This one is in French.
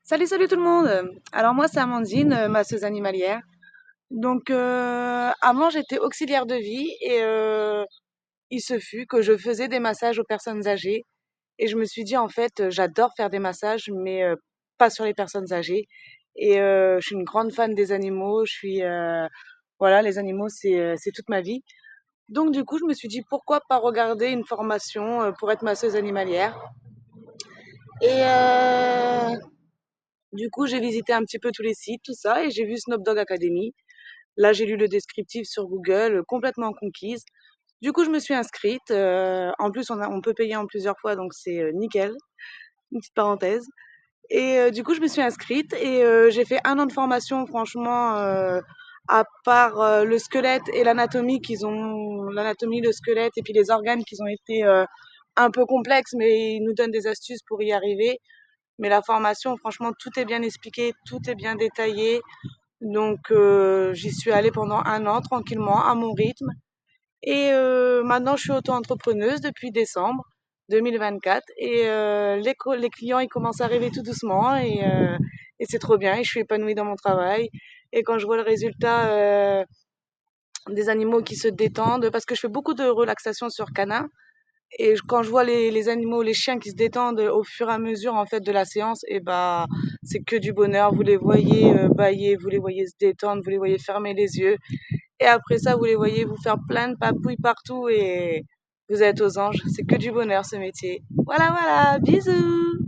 Salut, salut tout le monde. Alors moi c'est Amandine, masseuse animalière. Donc avant j'étais auxiliaire de vie et il se fut que je faisais des massages aux personnes âgées et je me suis dit en fait j'adore faire des massages mais pas sur les personnes âgées et je suis une grande fan des animaux. Je suis voilà, les animaux c'est toute ma vie. Donc du coup je me suis dit pourquoi pas regarder une formation pour être masseuse animalière et du coup, j'ai visité un petit peu tous les sites, tout ça, et j'ai vu Snoop Dogg Academy. Là, j'ai lu le descriptif sur Google, complètement conquise. Du coup, je me suis inscrite. En plus, on peut payer en plusieurs fois, donc c'est nickel. Une petite parenthèse. Et du coup, je me suis inscrite et j'ai fait un an de formation. Franchement, à part le squelette et l'anatomie, l'anatomie, le squelette et puis les organes qui ont été un peu complexes, mais ils nous donnent des astuces pour y arriver. Mais la formation, franchement, tout est bien expliqué, tout est bien détaillé. Donc, j'y suis allée pendant un an tranquillement, à mon rythme. Et maintenant, je suis auto-entrepreneuse depuis décembre 2024. Et les clients, ils commencent à arriver tout doucement. Et c'est trop bien. Et je suis épanouie dans mon travail. Et quand je vois le résultat des animaux qui se détendent, parce que je fais beaucoup de relaxation sur canin, et quand je vois les animaux, les chiens qui se détendent au fur et à mesure en fait de la séance, et bah c'est que du bonheur. Vous les voyez bâiller, vous les voyez se détendre, vous les voyez fermer les yeux, et après ça vous les voyez vous faire plein de papouilles partout et vous êtes aux anges. C'est que du bonheur ce métier. Voilà, voilà, bisous.